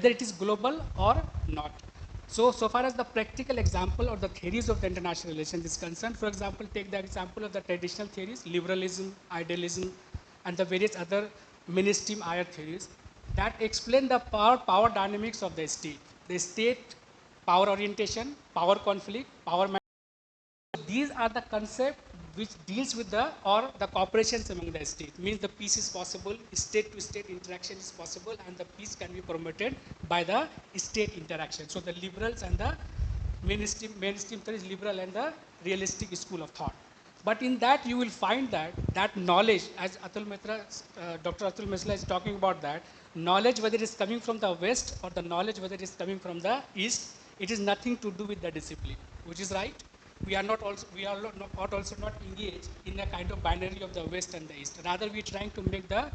whether it is global or not. So far as the practical example or the theories of the international relations is concerned, for example, take the example of the traditional theories, liberalism, idealism, and the various other mainstream IR theories that explain the power dynamics of the state power orientation, power conflict, power. These are the concept which deals with the or the cooperations among the states. Means the peace is possible, state to state interaction is possible, and the peace can be promoted by the state interaction. So the liberals and the mainstream thought is liberal and the realistic school of thought. But in that you will find that knowledge, as Dr. Atul Misra is talking about, that knowledge whether it is coming from the west or the knowledge whether it is coming from the east, it is nothing to do with the discipline, which is right. We are not also not engaged in a kind of binary of the west and the east. Rather, we are trying to make the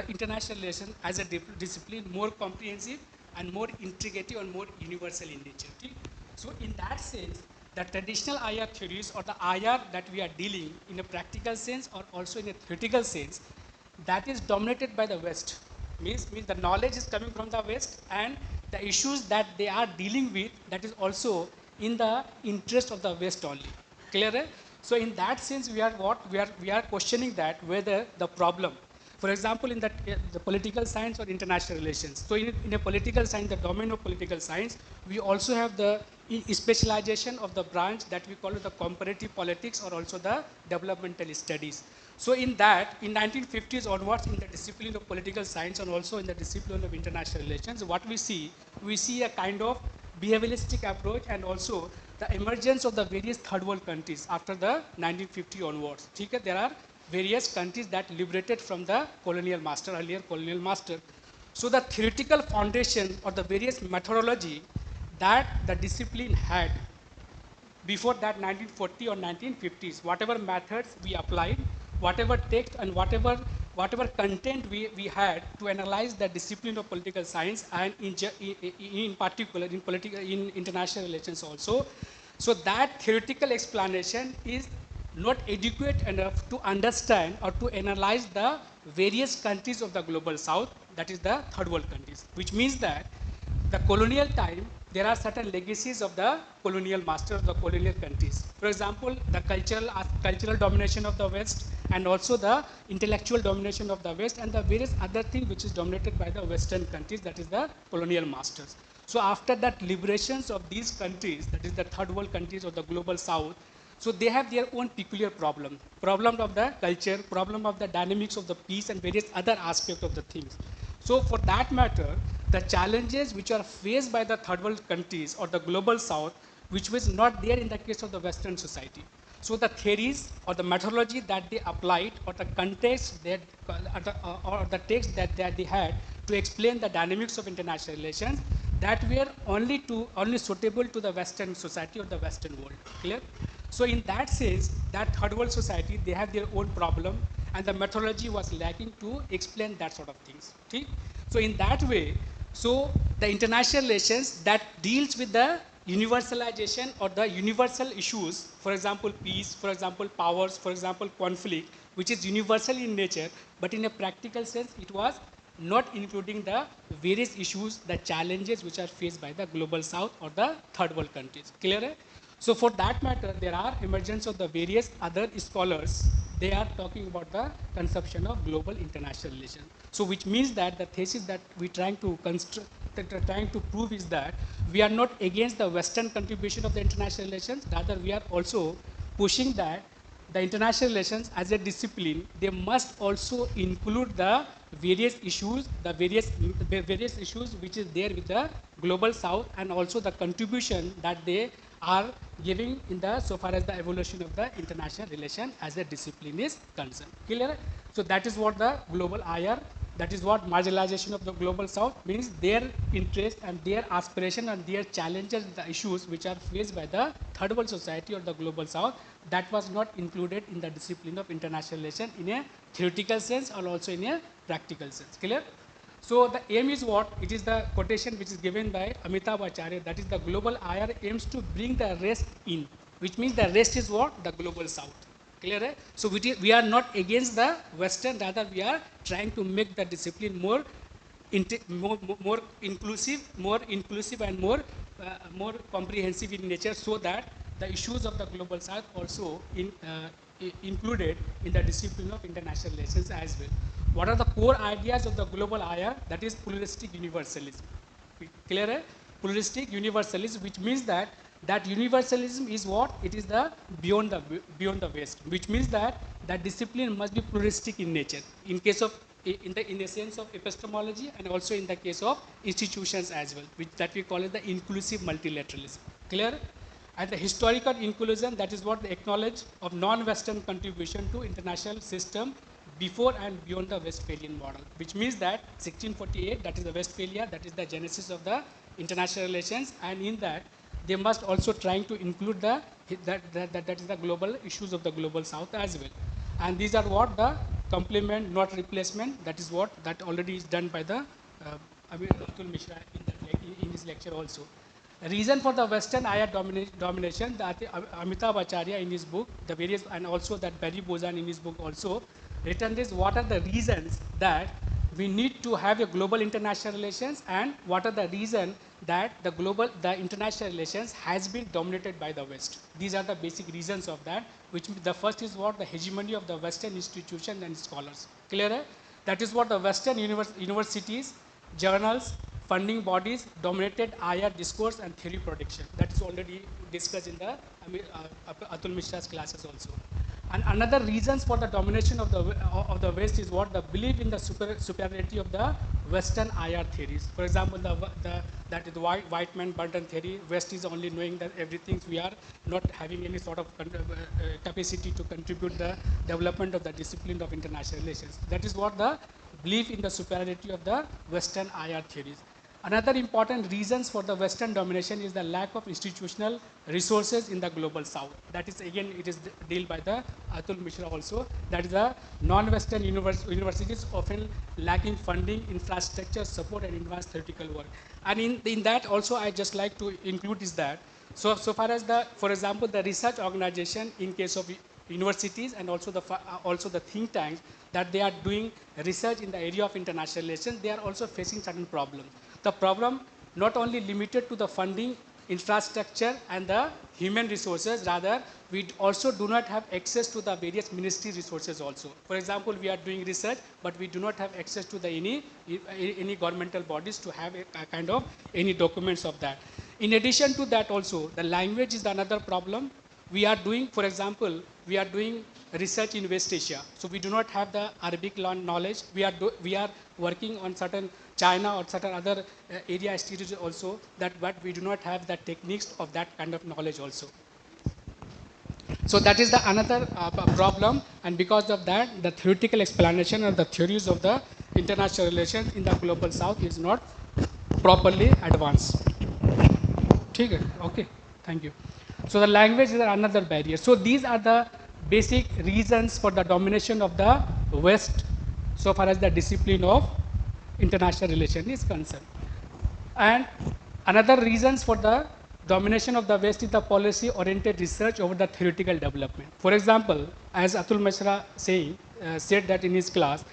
international relations as a discipline more comprehensive and more integrative and more universal in nature. Okay? So in that sense, the traditional IR theories or the IR that we are dealing in a practical sense or also in a theoretical sense, that is dominated by the West. Means the knowledge is coming from the West, and the issues that they are dealing with, that is also in the interest of the West only. Clear? Eh? So in that sense, we are questioning that whether the problem, for example, in the political science or international relations. So in a political science, the domain of political science, we also have the specialization of the branch that we call it the comparative politics or also the developmental studies. So in that, in 1950s onwards, in the discipline of political science and also in the discipline of international relations, what we see a kind of behavioralistic approach and also the emergence of the various third world countries after the 1950 onwards. Okay? There are various countries that liberated from the colonial master, earlier colonial master. So the theoretical foundation or the various methodology that the discipline had before that 1940 or 1950s, whatever methods we applied, whatever text and whatever content we had to analyze the discipline of political science and in particular in international relations also. So that theoretical explanation is not adequate enough to understand or to analyze the various countries of the global south, that is the third world countries, which means that the colonial time, there are certain legacies of the colonial master of the colonial countries. For example, the cultural domination of the West and also the intellectual domination of the West and the various other things which is dominated by the Western countries, that is the colonial masters. So after that liberations of these countries, that is the third world countries of the global south, so they have their own peculiar problem of the culture, problem of the dynamics of the peace and various other aspects of the things. So for that matter, the challenges which are faced by the third world countries or the global south, which was not there in the case of the Western society. So the theories or the methodology that they applied or the context that, or the text that they had to explain the dynamics of international relations, that were only suitable to the Western society or the Western world. Clear? So in that sense, that third world society, they have their own problem and the methodology was lacking to explain that sort of things. Okay? So in that way, so the international relations that deals with the universalization or the universal issues, for example, peace, for example, powers, for example, conflict, which is universal in nature, but in a practical sense, it was not including the various issues, the challenges which are faced by the global south or the third world countries. Clear? So for that matter, there are emergence of the various other scholars. They are talking about the conception of global international relations. So which means that the thesis that we're trying to prove is that we are not against the Western contribution of the international relations. Rather, we are also pushing that the international relations as a discipline, they must also include the various issues, various issues which is there with the global south and also the contribution that they are giving in the so far as the evolution of the international relation as a discipline is concerned. Clear? So that is what the global IR, that is what marginalization of the global south means, their interest and their aspiration and their challenges, the issues which are faced by the third world society or the global south, that was not included in the discipline of international relation in a theoretical sense or also in a practical sense. Clear? So the aim is what? It is the quotation which is given by Amitabh Acharya, that is the global IR aims to bring the rest in, which means the rest is what? The global south. Clear? So we are not against the Western, rather we are trying to make the discipline more more inclusive and more comprehensive in nature, so that the issues of the global south also included in the discipline of international relations as well. What are the core ideas of the global IR? That is pluralistic universalism. Clear? Pluralistic universalism, which means that universalism is what? It is the beyond the West, which means that discipline must be pluralistic in nature. In case of in the sense of epistemology, and also in the case of institutions as well, which that we call it the inclusive multilateralism. Clear? And the historical inclusion, that is what the acknowledge of non-Western contribution to international system before and beyond the Westphalian model, which means that 1648, that is the Westphalia, that is the genesis of the international relations, and in that they must also trying to include that is the global issues of the global south as well. And these are what the complement, not replacement, that is what that already is done by the Atul Mishra in his lecture also. Reason for the Western IR domination, that Amitabh Acharya in his book, the various, and also that Barry Bozan in his book also written this, what are the reasons that we need to have a global international relations, and what are the reasons that the international relations has been dominated by the West. These are the basic reasons of that, which the first is what? The hegemony of the Western institutions and scholars. Clear? That is what the Western universities, journals, funding bodies dominated IR discourse and theory production. That is already discussed in the Atul Mishra's classes also. And another reasons for the domination of the West is what? The belief in the superiority of the Western IR theories. For example, that is the white man burden theory. West is only knowing that everything. We are not having any sort of capacity to contribute the development of the discipline of international relations. That is what the belief in the superiority of the Western IR theories. Another important reasons for the Western domination is the lack of institutional resources in the global south. That is, again, it is dealt by the Atul Mishra also. That is the non-Western universities often lacking funding, infrastructure, support, and advanced theoretical work. And in that also, I just like to include is that, so far as for example, the research organization in case of universities, and also the think tanks, that they are doing research in the area of international relations, they are also facing certain problems. The problem not only limited to the funding, infrastructure, and the human resources, rather we also do not have access to the various ministry resources also. For example, we are doing research, but we do not have access to the any governmental bodies to have a kind of any documents of that. In addition to that also, the language is another problem. We are doing, for example, we are doing research in West Asia. So we do not have the Arabic knowledge. We are working on certain China or certain other area institutes also, but we do not have the techniques of that kind of knowledge also. So that is the another problem, and because of that, the theoretical explanation of the theories of the international relations in the global south is not properly advanced. Okay, thank you. So the language is another barrier. So these are the basic reasons for the domination of the West so far as the discipline of international relation is concerned. And another reasons for the domination of the West is the policy-oriented research over the theoretical development. For example, as Atul Mishra said that in his class,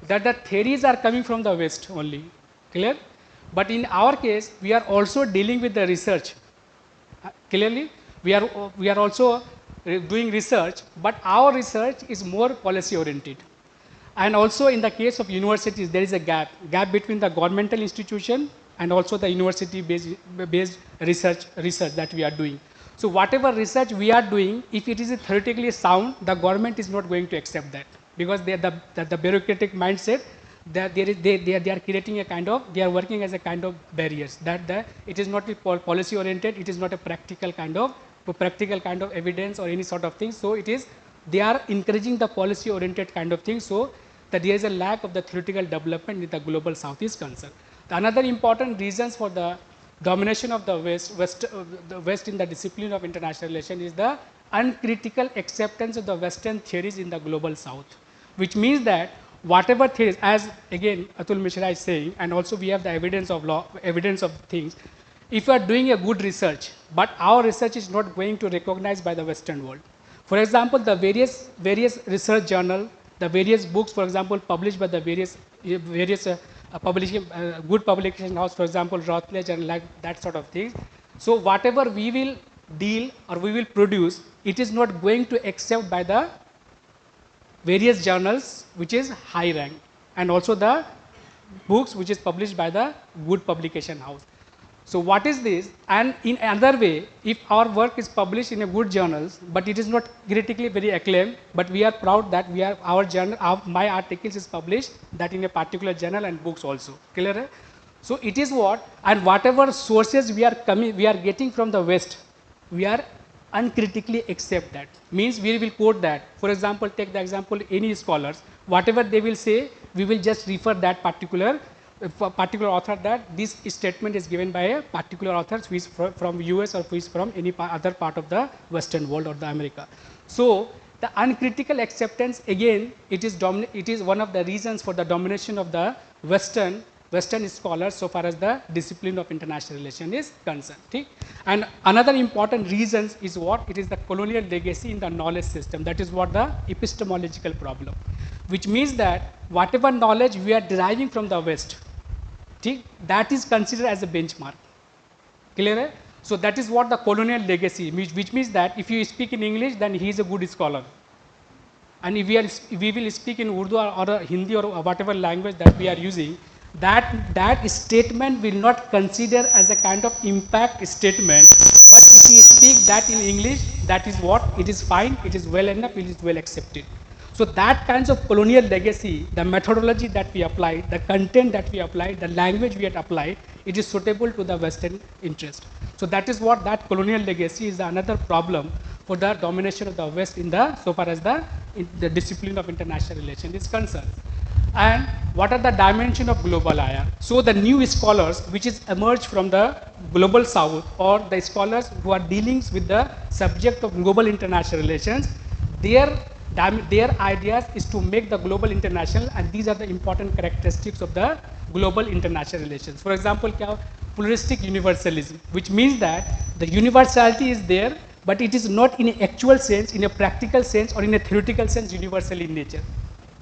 that the theories are coming from the West only, clear? But in our case, we are also dealing with the research. Clearly, we are also doing research, but our research is more policy-oriented. And also in the case of universities, there is a gap between the governmental institution and also the university-based research that we are doing. So whatever research we are doing, if it is theoretically sound, the government is not going to accept that, because the bureaucratic mindset, that they are creating a kind of, they are working as a kind of barriers, that it is not policy-oriented, it is not a practical kind of evidence or any sort of thing. So they are encouraging the policy-oriented kind of thing. So that there is a lack of the theoretical development in the global south is concerned. Another important reasons for the domination of the West in the discipline of international relations is the uncritical acceptance of the Western theories in the global south, which means that whatever theories, as again Atul Mishra is saying, and also we have the evidence of things, if you are doing a good research, but our research is not going to recognize by the Western world. For example, the various research journal, the various books, for example, published by the various a publishing, good publication house, for example, Routledge and like that sort of things. So whatever we will deal or we will produce, it is not going to accept by the various journals which is high rank, and also the books which is published by the good publication house. So what is this? And in another way, if our work is published in a good journals, but it is not critically very acclaimed, but we are proud that we are our journal, my articles is published that in a particular journal and books also. Clear? Eh? So it is what, and whatever sources we are getting from the West, we are uncritically accept that. Means we will quote that. For example, take the example any scholars, whatever they will say, we will just refer that particular author, that this statement is given by a particular author who is from US or who is from any other part of the Western world or the America. So the uncritical acceptance, again, it is one of the reasons for the domination of the Western scholars so far as the discipline of international relation is concerned. Okay? And another important reason is what? It is the colonial legacy in the knowledge system. That is what the epistemological problem, which means that whatever knowledge we are deriving from the West, okay, that is considered as a benchmark. Clear? So that is what the colonial legacy, which means that if you speak in English, then he is a good scholar. And if we will speak in Urdu or Hindi or whatever language that we are using, that statement will not consider as a kind of impact statement, but if we speak that in English, that is what, it is fine, it is well enough, it is well accepted. So that kinds of colonial legacy, the methodology that we apply, the content that we apply, the language we had applied, it is suitable to the Western interest. So that is what that colonial legacy is another problem for the domination of the West in the so far as the discipline of international relations is concerned. And what are the dimension of global IR? So the new scholars which is emerged from the global south, or the scholars who are dealing with the subject of global international relations, their ideas is to make the global international, and these are the important characteristics of the global international relations. For example, pluralistic universalism, which means that the universality is there, but it is not in an actual sense, in a practical sense, or in a theoretical sense universal in nature.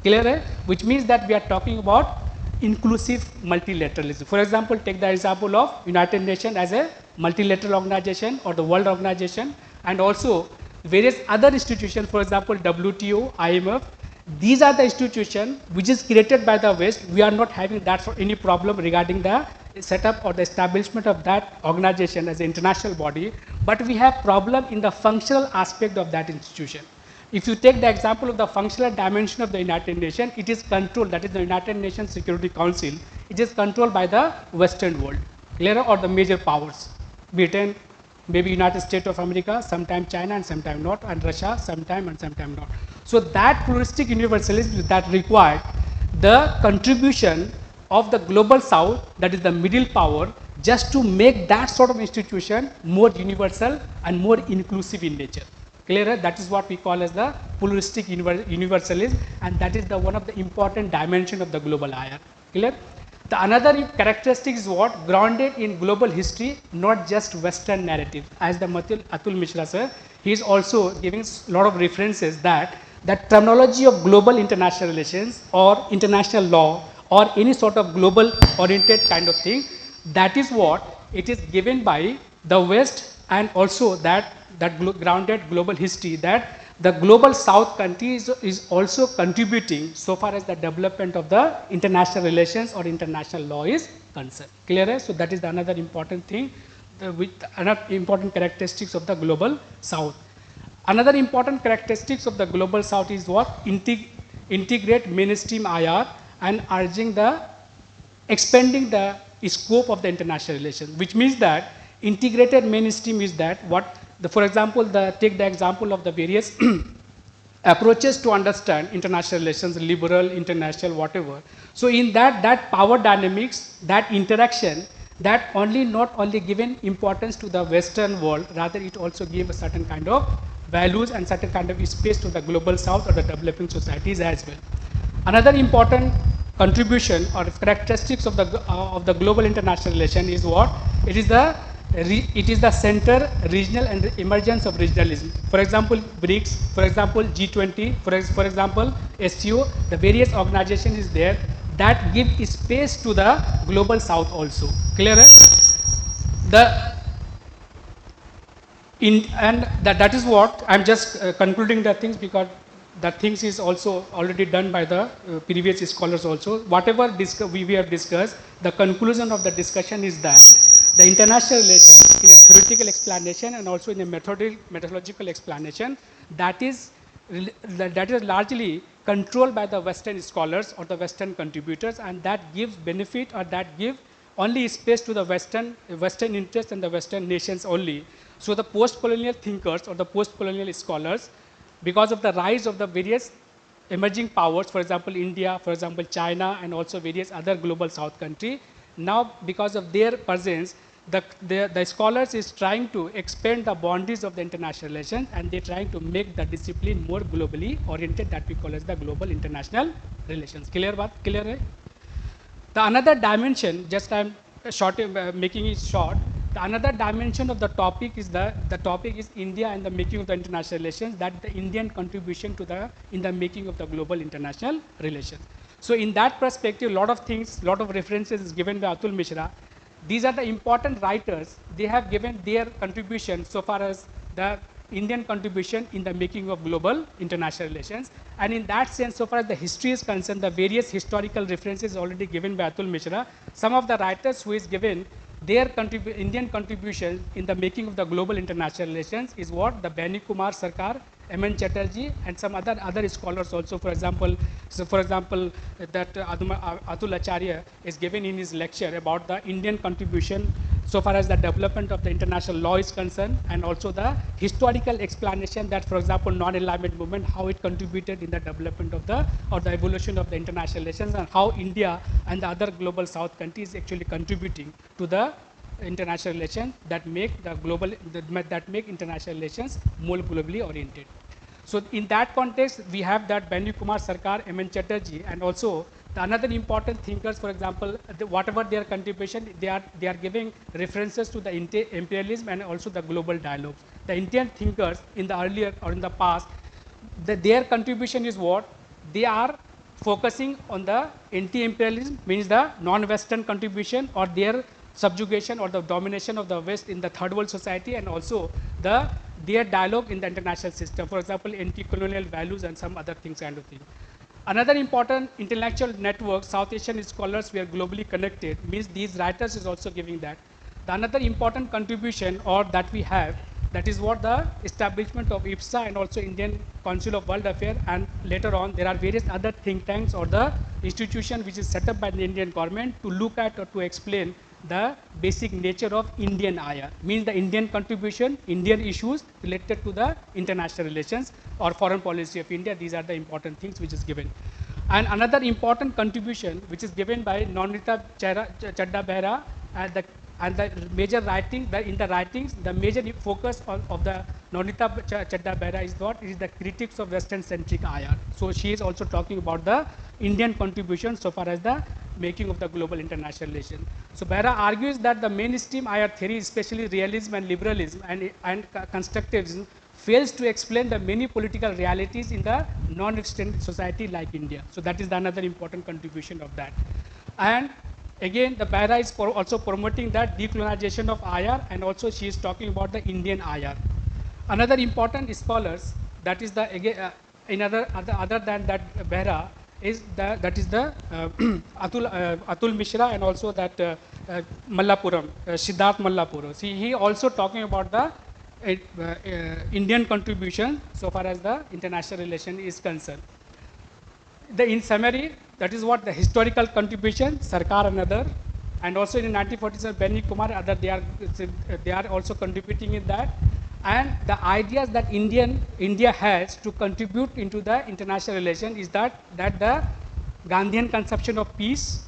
Clear? Which means that we are talking about inclusive multilateralism. For example, take the example of United Nations as a multilateral organization or the world organization, and also various other institutions, for example, WTO, IMF. These are the institutions which is created by the West. We are not having that for any problem regarding the setup or the establishment of that organization as an international body, but we have problem in the functional aspect of that institution. If you take the example of the functional dimension of the United Nations, it is controlled, that is the United Nations Security Council, it is controlled by the Western world, clear, or the major powers, Britain, maybe United States of America, sometime China and sometime not, and Russia sometime and sometime not. So that pluralistic universalism that required the contribution of the global south, that is the middle power, just to make that sort of institution more universal and more inclusive in nature. Clear? That is what we call as the pluralistic universalism, and that is the one of the important dimension of the global IR. Clear? The another characteristic is what? Grounded in global history, not just Western narrative. As the Atul Mishra sir, he is also giving a lot of references that the terminology of global international relations or international law or any sort of global oriented kind of thing, that is what it is given by the West, and also that grounded global history, that the global south countries is also contributing so far as the development of the international relations or international law is concerned. Clear? So that is another important thing, with another important characteristics of the global south. Another important characteristics of the global south is what? Integrate mainstream IR and urging the expanding the scope of the international relations, which means that integrated mainstream is that what? For example, take the example of the various approaches to understand international relations, liberal, international, whatever. So in that power dynamics, that interaction, that not only given importance to the Western world, rather it also gave a certain kind of values and certain kind of space to the global south or the developing societies as well. Another important contribution or characteristics of the global international relation is what? It is the center, regional, and emergence of regionalism. For example, BRICS, for example, G20, for example, SCO, the various organizations is there. that give space to the global south also. Clear? The and that is what I'm just concluding the things, because the things is also already done by the previous scholars also. Whatever we have discussed, the conclusion of the discussion is that the international relations in a theoretical explanation and also in a methodological explanation, that is largely controlled by the Western scholars or the Western contributors, and that gives benefit, or that give only space to the Western interests and the Western nations only. So the post-colonial thinkers or the post-colonial scholars, because of the rise of the various emerging powers, for example, India, for example, China, and also various other global south country, now because of their presence, the scholars is trying to expand the boundaries of the international relations, and they're trying to make the discipline more globally oriented, that we call as the global international relations. Clear? Clear? Right? The another dimension, just I'm making it short. The another dimension of the topic is the topic is India and the making of the international relations. That the Indian contribution to the in the making of the global international relations. So in that perspective, lot of things, lot of references is given by Atul Mishra. These are the important writers. They have given their contribution so far as the Indian contribution in the making of global international relations. And in that sense, so far as the history is concerned, the various historical references already given by Atul Mishra. Some of the writers who is given their Indian contribution in the making of the global international relations is what? The Beni Kumar Sarkar, M.N. Chatterjee, and some other scholars also. For example, that Atul Acharya is given in his lecture about the Indian contribution so far as the development of the international law is concerned, and also the historical explanation that, for example, non-alignment movement, how it contributed in the development of the evolution of the international relations, and how India and the other global south countries actually contributing to the international relations that make international relations more globally oriented. So in that context, we have that Beni Kumar Sarkar, M.N. Chatterjee, and also the another important thinkers, for example, whatever their contribution, they are giving references to the imperialism and also the global dialogues. The Indian thinkers in the earlier or in the past, their contribution is what? They are focusing on the anti-imperialism, means the non-Western contribution or their subjugation or the domination of the West in the third world society, and also their dialogue in the international system. For example, anti-colonial values and some other things kind of thing. Another important intellectual network, South Asian scholars were globally connected, means these writers is also giving that. The another important contribution or that we have, that is what the establishment of IPSA and also Indian Council of World Affairs, and later on there are various other think tanks or the institution which is set up by the Indian government to look at or to explain the basic nature of Indian IR, means the Indian contribution, Indian issues related to the international relations or foreign policy of India. These are the important things which is given. And another important contribution which is given by Nonita Chadda Behra and the major writing, in the writings, the major focus of the Nonita Chadda Behra is what? It is the critics of Western centric IR. So she is also talking about the Indian contribution so far as the making of the global international relation. So Behra argues that the mainstream IR theory, especially realism and liberalism and constructivism, fails to explain the many political realities in the non-extended society like India. So that is another important contribution of that. And again, the Behra is also promoting that decolonization of IR, and also she is talking about the Indian IR. Another important scholars, that is the again other than that Behra, is that is the Atul Mishra, and also that Mallapuram, Siddharth Mallapuram. See, he also talking about the Indian contribution so far as the international relation is concerned. In summary, that is what the historical contribution, Sarkar and other, and also in 1947, Beni Kumar, other, they are also contributing in that. And the ideas that India has to contribute into the international relation is that the Gandhian conception of peace,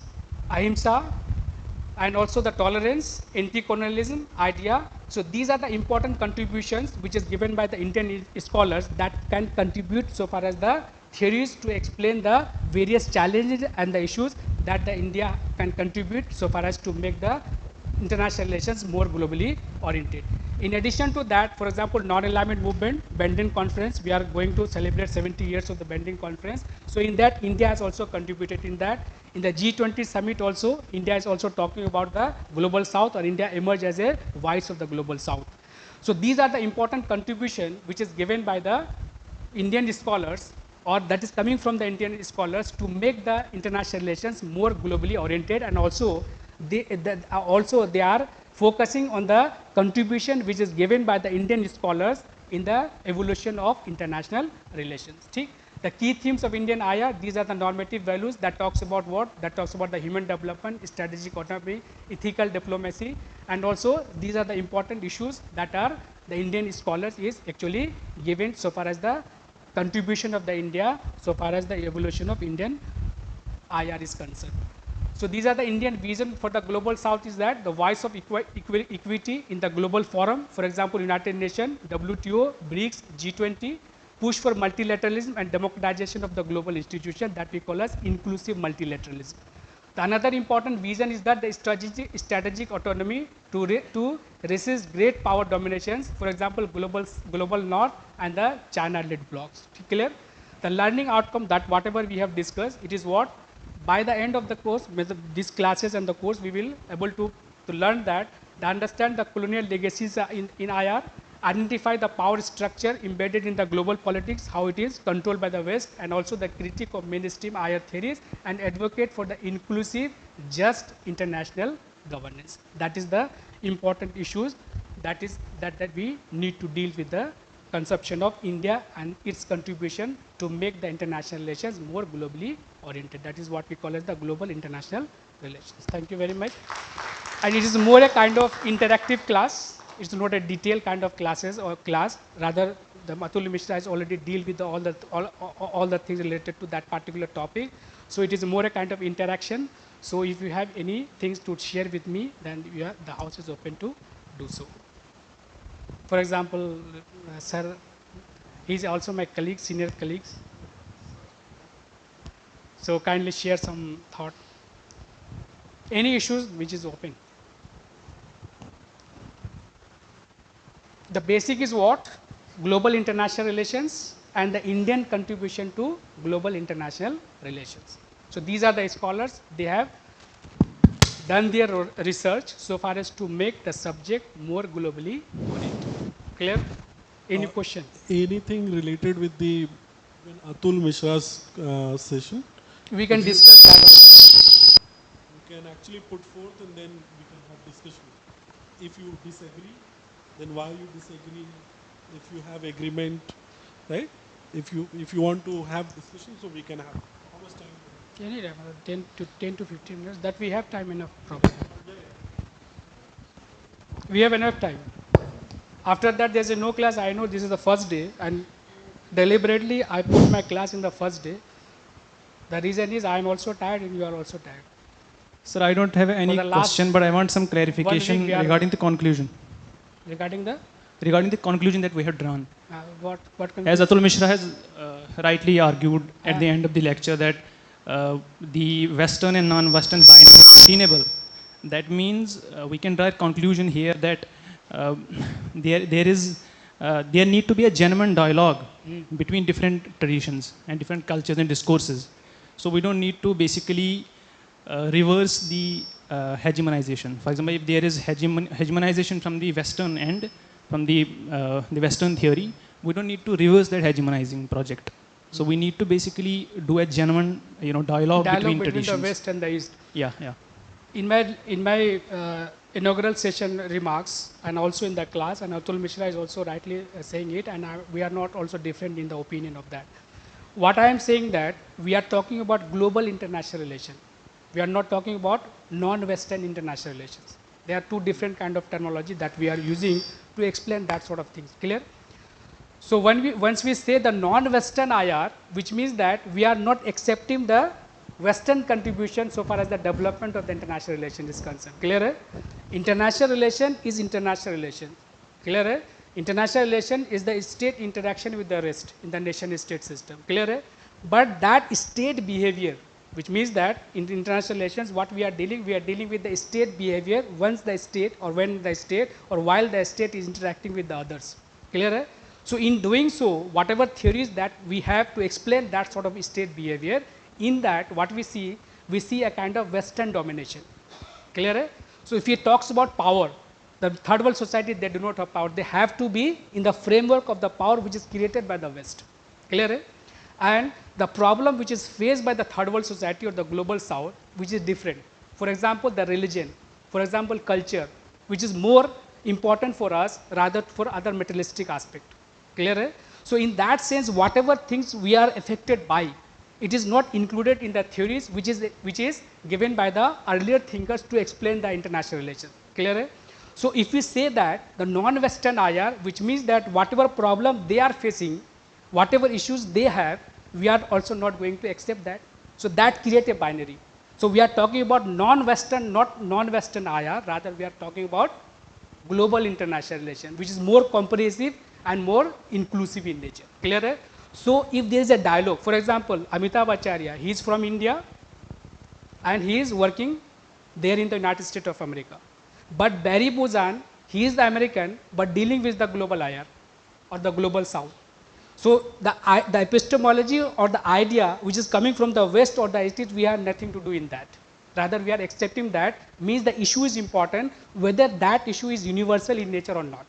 ahimsa, and also the tolerance, anti-colonialism idea. So these are the important contributions which is given by the Indian scholars that can contribute so far as the theories to explain the various challenges and the issues that the India can contribute so far as to make the international relations more globally oriented. In addition to that, for example, non-alignment movement, Bending Conference, we are going to celebrate 70 years of the Bending Conference. So in that, India has also contributed in that. In the G20 summit also, India is also talking about the global south, or India emerged as a voice of the global south. So these are the important contribution which is given by the Indian scholars, or that is coming from the Indian scholars, to make the international relations more globally oriented, and also they are focusing on the contribution which is given by the Indian scholars in the evolution of international relations. The key themes of Indian IR, these are the normative values that talks about what? That talks about the human development, strategic autonomy, ethical diplomacy, and also these are the important issues that are the Indian scholars is actually given so far as the contribution of the India, so far as the evolution of Indian IR is concerned. So these are the Indian vision for the global south, is that the voice of equity in the global forum, for example, United Nations, WTO, BRICS, G20, push for multilateralism and democratization of the global institution that we call as inclusive multilateralism. The another important vision is that the strategic autonomy to resist great power dominations, for example, global north and the China-led blocks. Clear? The learning outcome, that whatever we have discussed, it is what? By the end of the course, with these classes and the course, we will able to learn that, to understand the colonial legacies in IR, identify the power structure embedded in the global politics, how it is controlled by the West, and also the critique of mainstream IR theories, and advocate for the inclusive, just international governance. That is the important issues that we need to deal with the conception of India and its contribution to make the international relations more globally oriented. That is what we call as the global international relations. Thank you very much. And it is more a kind of interactive class. It's not a detailed kind of classes or class. Rather, the Atul Mishra has already deal with all the things related to that particular topic. So it is more a kind of interaction. So if you have any things to share with me, then the house is open to do so. For example, sir, he is also my colleague, senior colleagues. So kindly share some thought. Any issues which is open. The basic is what? Global international relations and the Indian contribution to global international relations. So these are the scholars, they have done their research so far as to make the subject more globally oriented. Clear? Any question? Anything related with the Atul Mishra's session? We can discuss that also. You can actually put forth and then we can have discussion. If you disagree, then why you disagree? If you have agreement, right? If you want to have discussion, so we can have. How much time? Any time, 10 to 15 minutes. That we have time enough. Problem. We have enough time. After that, there's a no class. I know this is the first day, and deliberately I put my class in the first day. The reason is I am also tired and you are also tired. Sir, I don't have any question, but I want some clarification regarding the conclusion. Regarding the? Regarding the conclusion that we have drawn. What conclusion? As Atul Mishra has rightly argued at the end of the lecture that the Western and non-Western binary is tenable. That means we can draw a conclusion here that there need to be a genuine dialogue between different traditions and different cultures and discourses. So we don't need to basically reverse the hegemonization. For example, if there is hegemonization from the Western end, from the Western theory, we don't need to reverse that hegemonizing project. So we need to basically do a genuine, dialogue between traditions. The West and the East. Yeah, yeah. In my inaugural session remarks, and also in the class, and Atul Mishra is also rightly saying it, and we are not also different in the opinion of that. What I am saying that we are talking about global international relations. We are not talking about non-Western international relations. There are two different kind of terminology that we are using to explain that sort of things. Clear? So once we say the non-Western IR, which means that we are not accepting the Western contribution so far as the development of the international relation is concerned. Clear? International relation is international relation. Clear? International relation is the state interaction with the rest in the nation state system. Clear? But that state behavior which means that in international relations, what we are dealing with the state behavior once the state or when the state or while the state is interacting with the others. Clear? Eh? So in doing so, whatever theories that we have to explain that sort of state behavior, in that what we see a kind of Western domination. Clear? Eh? So if he talks about power, the third world society, they do not have power. They have to be in the framework of the power which is created by the West. Clear? Eh? And the problem which is faced by the third world society or the global south, which is different. For example, the religion, for example, culture, which is more important for us rather for other materialistic aspect. Clear? Eh? So in that sense, whatever things we are affected by, it is not included in the theories which is given by the earlier thinkers to explain the international relations. Clear? Eh? So if we say that the non-Western IR, which means that whatever problem they are facing, whatever issues they have, we are also not going to accept that. So that creates a binary. So we are talking about non-Western, not non-Western IR, rather we are talking about global international relation, which is more comprehensive and more inclusive in nature. Clear? Eh? So if there is a dialogue, for example, Amitabh Acharya, he is from India and he is working there in the United States of America. But Barry Buzan, he is the American, but dealing with the global IR or the global South. So the epistemology or the idea which is coming from the West or the East, we have nothing to do in that. Rather, we are accepting that means the issue is important, whether that issue is universal in nature or not.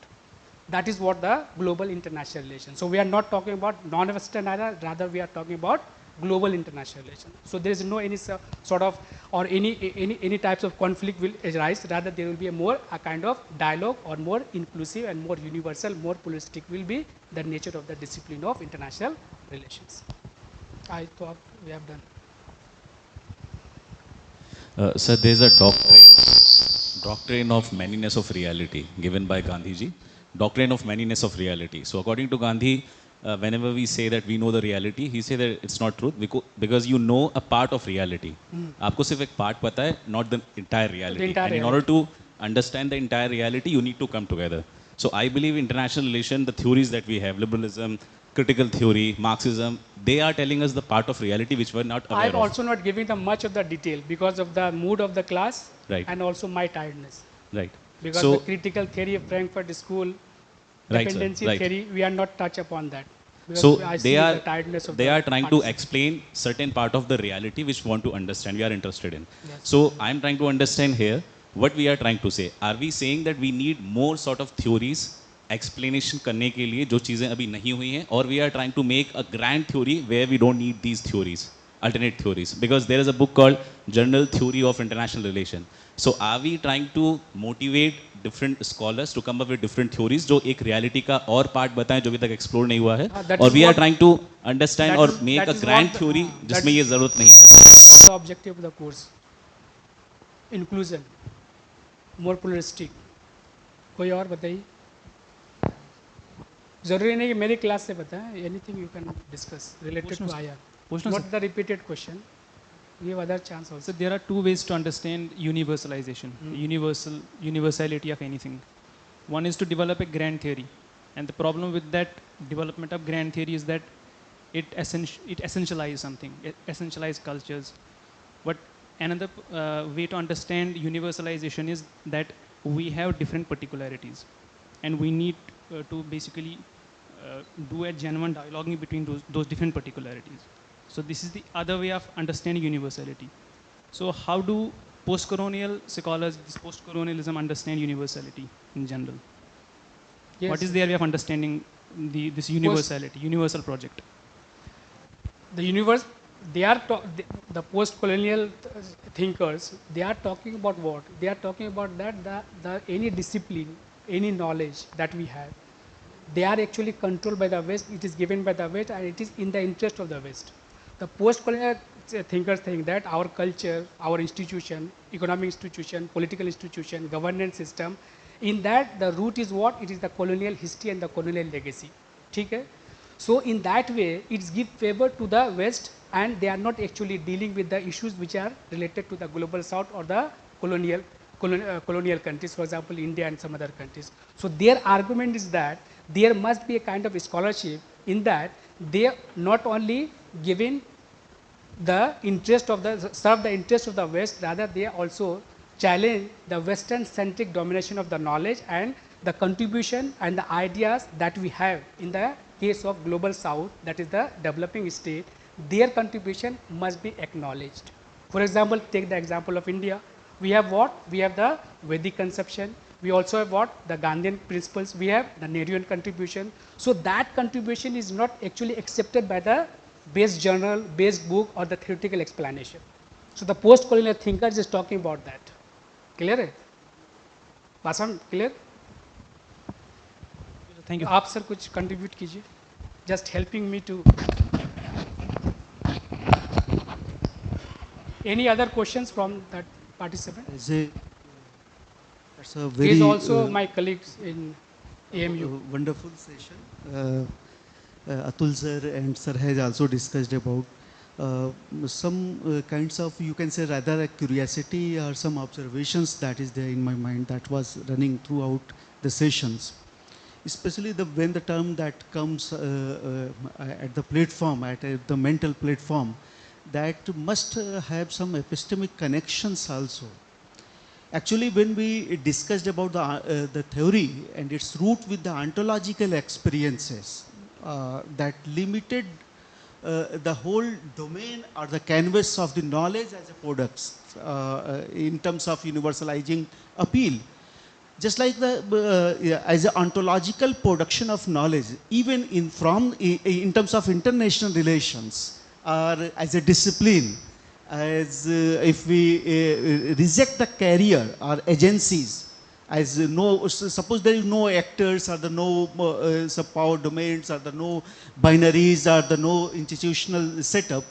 That is what the global international relations. So we are not talking about non-Western IR, rather we are talking about global international relations. So there is no any sort of or any types of conflict will arise. Rather, there will be a kind of dialogue or more inclusive and more universal, more pluralistic will be the nature of the discipline of international relations. I thought we have done. Sir, there is a doctrine of manyness of reality given by Gandhiji. Doctrine of manyness of reality. So according to Gandhi, whenever we say that we know the reality, he said that it's not truth because you know a part of reality. आपको सिर्फ एक part पता है, not the entire reality. And in order to understand the entire reality, you need to come together. So I believe international relation, the theories that we have, liberalism, critical theory, Marxism, they are telling us the part of reality which we're not aware of. I'm also not giving them much of the detail because of the mood of the class, right, and also my tiredness. Right. Because so, the critical theory of Frankfurt School, dependency theory, we are not touch upon that. So they are trying to explain certain part of the reality which we want to understand, we are interested in. Yes. So I'm trying to understand here what we are trying to say. Are we saying that we need more sort of theories, explanation करने के लिए जो चीज़ें अभी नहीं हुई हैं, or we are trying to make a grand theory where we don't need these theories, alternate theories? Because there is a book called General Theory of International Relation. So are we trying to motivate different scholars to come up with different theories जो एक reality का और part बताएं जो अभी तक explore नहीं हुआ है, और we are trying to understand or make a grand theory जिसमें ये ज़रूरत नहीं है? The objective of the course, inclusion, more pluralistic. कोई और बताइए? जरूरी नहीं कि मेरी क्लास से बताएं. Anything you can discuss related to IR. Not the repeated question. Give other chance also. So there are two ways to understand universalization, universality of anything. One is to develop a grand theory, and the problem with that development of grand theory is that it essentializes something, it essentializes cultures. But another way to understand universalization is that we have different particularities, and we need to basically do a genuine dialoguing between those different particularities. So this is the other way of understanding universality. So how do post-colonial scholars, this post-colonialism, understand universality in general? Yes. What is their way of understanding this universality, universal project? The universe, the post-colonial thinkers, they are talking about what? They are talking about that any discipline, any knowledge that we have, they are actually controlled by the West, it is given by the West, and it is in the interest of the West. The post-colonial thinkers think that our culture, our institution, economic institution, political institution, governance system, in that the root is what? It is the colonial history and the colonial legacy. Okay? So in that way, it gives favor to the West, and they are not actually dealing with the issues which are related to the global South or the colonial countries, for example, India and some other countries. So their argument is that there must be a kind of scholarship in that they not only giving the interest of the serve the interest of the West, rather they also challenge the Western centric domination of the knowledge and the contribution and the ideas that we have in the case of global South, that is the developing state. Their contribution must be acknowledged. For example, take the example of India. We have what? We have the Vedic conception. We also have what? The Gandhian principles. We have the Nehruvian contribution. So that contribution is not actually accepted by the base journal, base book or the theoretical explanation. So the post-colonial thinkers is talking about that. Clear है? बात clear? Thank you. आप sir कुछ contribute कीजिए. Just helping me to. Any other questions from that participant? That's a He very is also my colleagues in AMU. wonderful session. Atul sir and sir has also discussed about some kinds of, you can say rather a curiosity or some observations that is there in my mind that was running throughout the sessions. Especially when the term that comes at the platform, at the mental platform, that must have some epistemic connections also. Actually, when we discussed about the theory and its root with the ontological experiences that limited the whole domain or the canvas of the knowledge as a product in terms of universalizing appeal. Just like as an ontological production of knowledge, even in terms of international relations or as a discipline, as if we reject the carrier or agencies, as suppose there is no actors or the no power domains or the no binaries or the no institutional setup.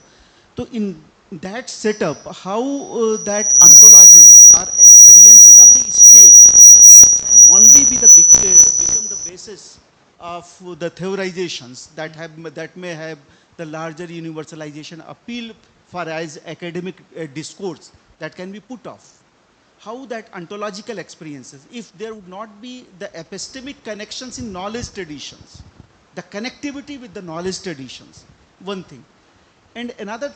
So in that setup, how that ontology or experiences of the state can only be become the basis of the theorizations that may have the larger universalization appeal for as academic discourse that can be put off. How that ontological experiences, if there would not be the epistemic connections in knowledge traditions, the connectivity with the knowledge traditions, one thing. And another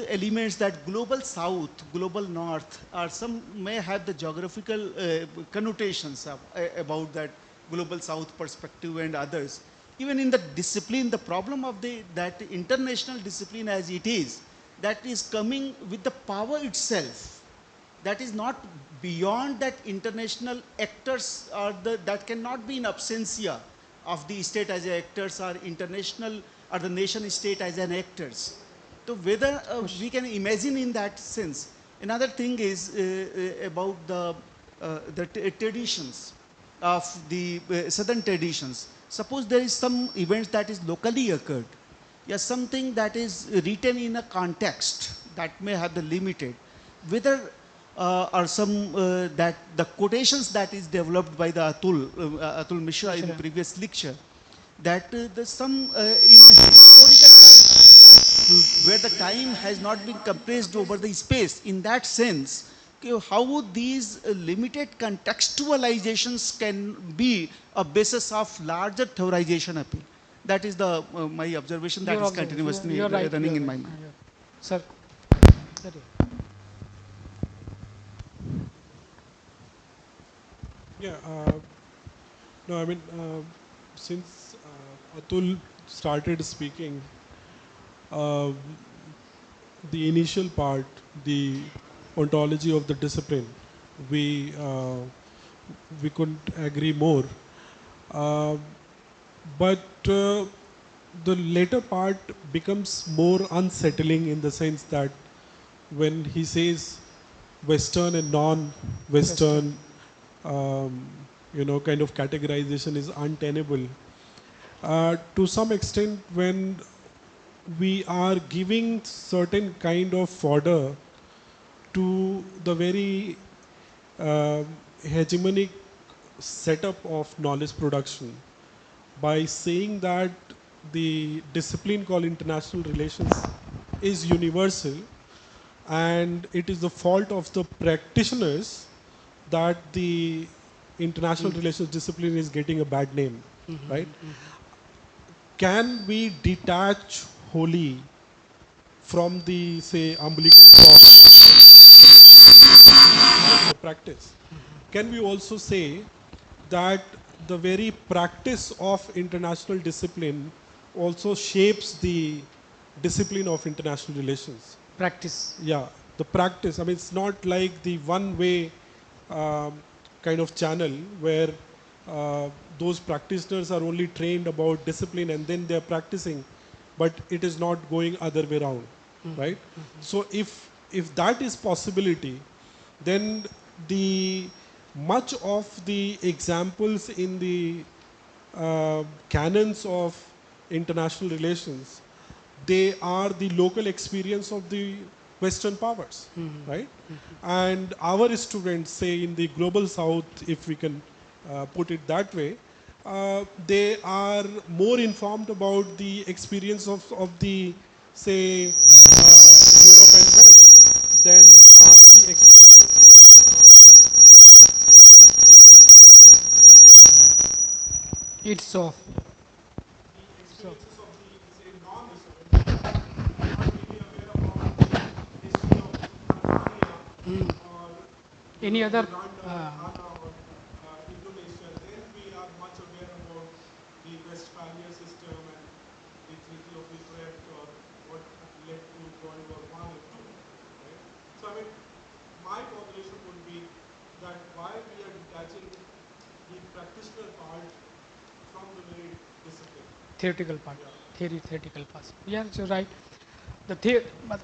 elements that global south, global north, or some may have the geographical connotations about that global south perspective and others. Even in the discipline, the problem of that international discipline as it is, that is coming with the power itself. That is not beyond that international actors or that cannot be in absentia of the state as actors or international or the nation state as an actors. So whether we can imagine in that sense. Another thing is about the traditions of the southern traditions. Suppose there is some events that is locally occurred. Yes, something that is written in a context that may have the limited, whether or some that the quotations that is developed by the Atul Mishra in the previous lecture, that there's some in historical time where the time has not been compressed over the space. In that sense, how these limited contextualizations can be a basis of larger theorization appeal. That is the my observation that is continuously running in my mind. Sir. Yeah, no, I mean, since Atul started speaking, uh, the initial part, the ontology of the discipline, we couldn't agree more. Uh, but the later part becomes more unsettling in the sense that when he says Western and non-Western, kind of categorization is untenable. To some extent, when we are giving certain kind of fodder to the very hegemonic setup of knowledge production by saying that the discipline called international relations is universal and it is the fault of the practitioners that the international relations discipline is getting a bad name, right? Can we detach wholly from the, say, umbilical cord, the practice. Can we also say that the very practice of international discipline also shapes the discipline of international relations? Practice. Yeah, the practice. I mean, it's not like the one-way kind of channel where those practitioners are only trained about discipline and then they're practicing, but it is not going other way around, right? So if that is possibility, then the much of the examples in the canons of international relations, they are the local experience of the Western powers, right? And our students, say in the global South, if we can put it that way, they are more informed about the experience of the, say, Europe and West than the experience It's off. experiences of the, say, non-Western, not really aware about the history of Tanzania or Any other? Uganda or Ghana or Indonesia. Then we are much aware about the Westphalia system and the Treaty of Utrecht or what led to World War I and II. Right? So I mean, my formulation would be that why we are detaching the practitioner part from the very discipline. Theoretical part. Yeah. Theoretical part. Yeah, you're right. But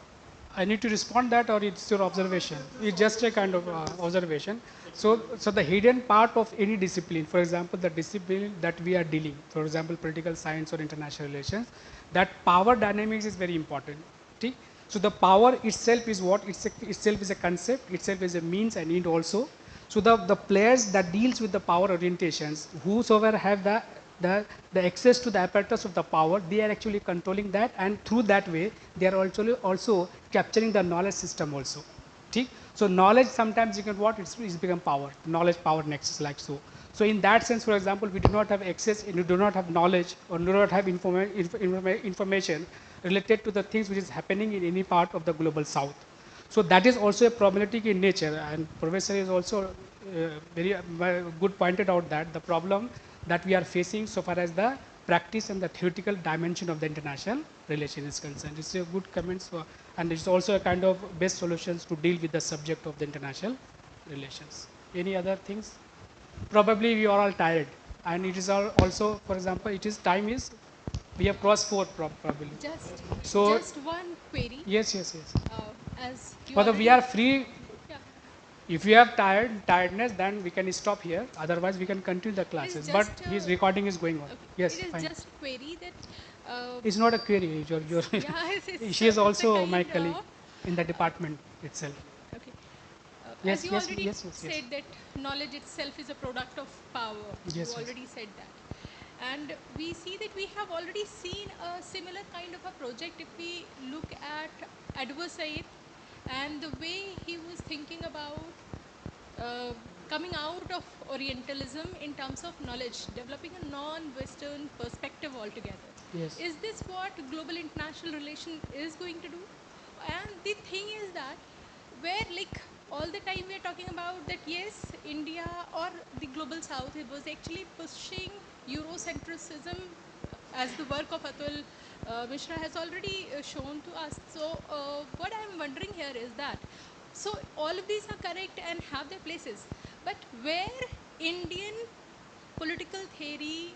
I need to respond that, or it's your observation? It's just a kind of observation. So the hidden part of any discipline, for example, the discipline that we are dealing, for example, political science or international relations, that power dynamics is very important. See? So the power itself is what? Itself is a concept, itself is a means and end also. So the players that deals with the power orientations, whosoever have the access to the apparatus of the power, they are actually controlling that, and through that way they are also capturing the knowledge system also. See? So knowledge sometimes you can what it's become power, knowledge power nexus like so. So in that sense, for example, we do not have access, and we do not have knowledge or do not have information related to the things which is happening in any part of the global south. So that is also a problematic in nature, and Professor is also very good pointed out that the problem that we are facing so far as the practice and the theoretical dimension of the international relation is concerned. It's a good comments for, and it's also a kind of best solutions to deal with the subject of the international relations. Any other things? Probably we are all tired, and it is all also, for example, it is time is we have crossed 4 probably. So Just one query. yes. As you Whether we already, are free, yeah, if you have tiredness, then we can stop here. Otherwise, we can continue the it is classes. But just his recording is going on. okay. Yes, It is fine. just query that It's not a query. yeah, She is it's a also my kind colleague of in the department itself. okay. As Yes, you yes, already yes, yes, yes. said that knowledge itself is a product of power. You Yes, yes. already said that. And we see that we have already seen a similar kind of a project if we look at Edward Said and the way he was thinking about uh, coming out of Orientalism in terms of knowledge, developing a non-Western perspective altogether. Yes. Is this what global international relation is going to do? And the thing is that where like all the time we are talking about that yes, India or the global South, it was actually pushing Eurocentrism as the work of Atul Mishra has already shown to us. So what I'm wondering here is that so all of these are correct and have their places, but where Indian political theory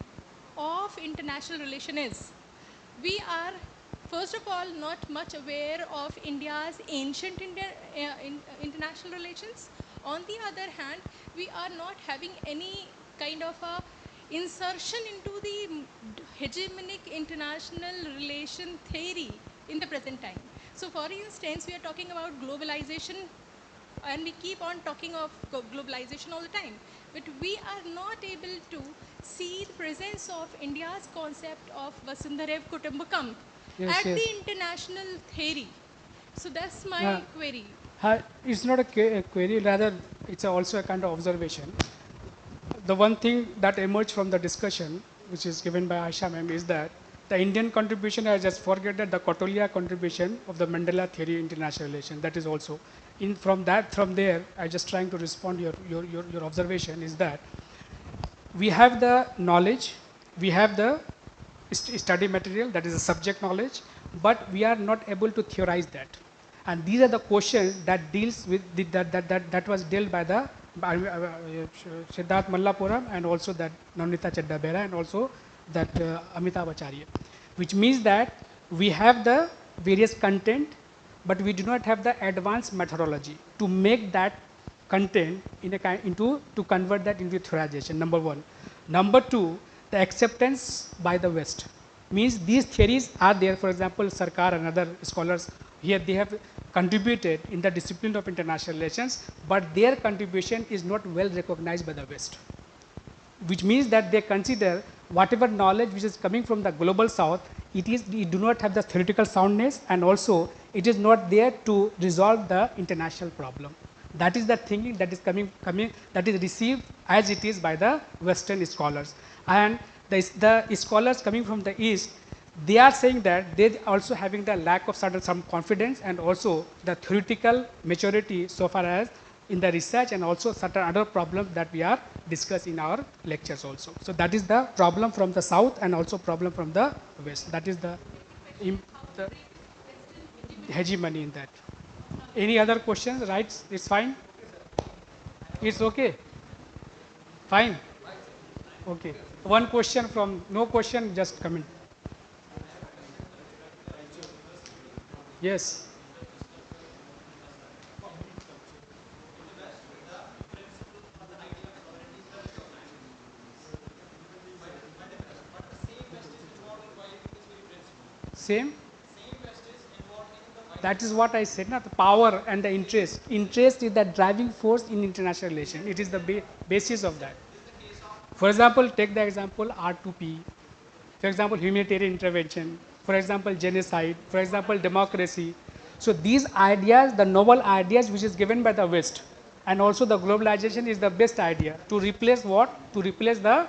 of international relation is, we are first of all not much aware of India's ancient international relations. On the other hand, we are not having any kind of a insertion into the hegemonic international relation theory in the present time. So for instance, we are talking about globalization and we keep on talking of globalization all the time, but we are not able to see the presence of India's concept of Vasundharev Kutumbakam Yes, at the yes. international theory. So that's Uh, my query. it's not a query, rather, it's also a kind of observation. The one thing that emerged from the discussion, which is given by Aisha ma'am, is that The Indian contribution, I just forget that the Kotolia contribution of the Mandela theory international relations, that is also. From there, I just trying to respond to your observation is that we have the knowledge, we have the study material, that is the subject knowledge, but we are not able to theorize that. And these are the questions that deals with that was dealt by the Siddharth Mallapuram and also that Navnita Chaddabera and also that Amitabh Acharya, which means that we have the various content, but we do not have the advanced methodology to make that content to convert that into theorization. Number one. Number two, the acceptance by the West means these theories are there. For example, Sarkar and other scholars here, they have contributed in the discipline of international relations, but their contribution is not well recognized by the West, which means that they consider whatever knowledge which is coming from the global south, it do not have the theoretical soundness, and also it is not there to resolve the international problem. That is the thinking that is coming that is received as it is by the Western scholars. And the scholars coming from the East, they are saying that they also having the lack of some confidence and also the theoretical maturity so far as in the research, and also certain other problems that we are discussing in our lectures also. So that is the problem from the south and also problem from the west. That is the hegemony in that. Any other questions? Right? It's fine. It's okay. Fine. Okay. One question from no question, just comment. Yes. Same. That is what I said, na, the power and the interest. Interest is the driving force in international relations. It is the basis of that. For example, take the example R2P. For example, humanitarian intervention. For example, genocide. For example, democracy. So these ideas, the novel ideas which is given by the West, and also the globalization is the best idea to replace what? To replace the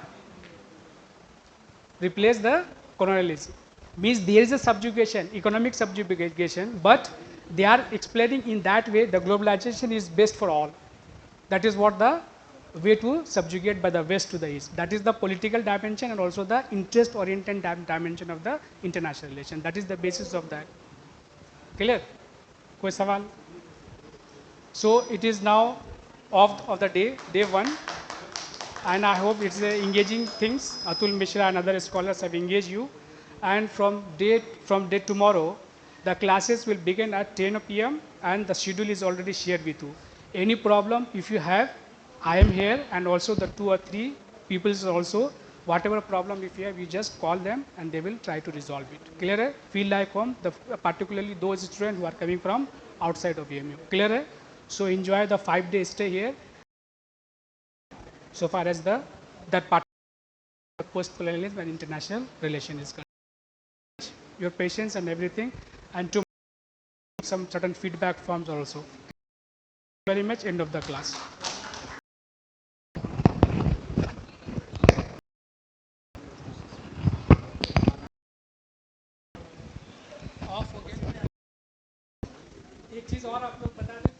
colonialism. Means there is a subjugation, economic subjugation, but they are explaining in that way the globalization is best for all. That is what the way to subjugate by the west to the east. That is the political dimension and also the interest oriented dimension of the international relation. That is the basis of that. Clear? Koi sawal? So it is now off of the day one, and I hope it's engaging things. Atul Mishra and other scholars have engaged you. And from day tomorrow, the classes will begin at 10 p.m. and the schedule is already shared with you. Any problem, if you have, I am here, and also the 2 or 3 people also. Whatever problem if you have, you just call them and they will try to resolve it. Clear? Feel like home, particularly those students who are coming from outside of EMU. Clear? So enjoy the 5-day stay here. So far as that part of post-colonialism and international relation is concerned. Your patience and everything, and to some certain feedback forms also. Very much. End of the class. Off हो गया। एक चीज और आप लोग बता दें।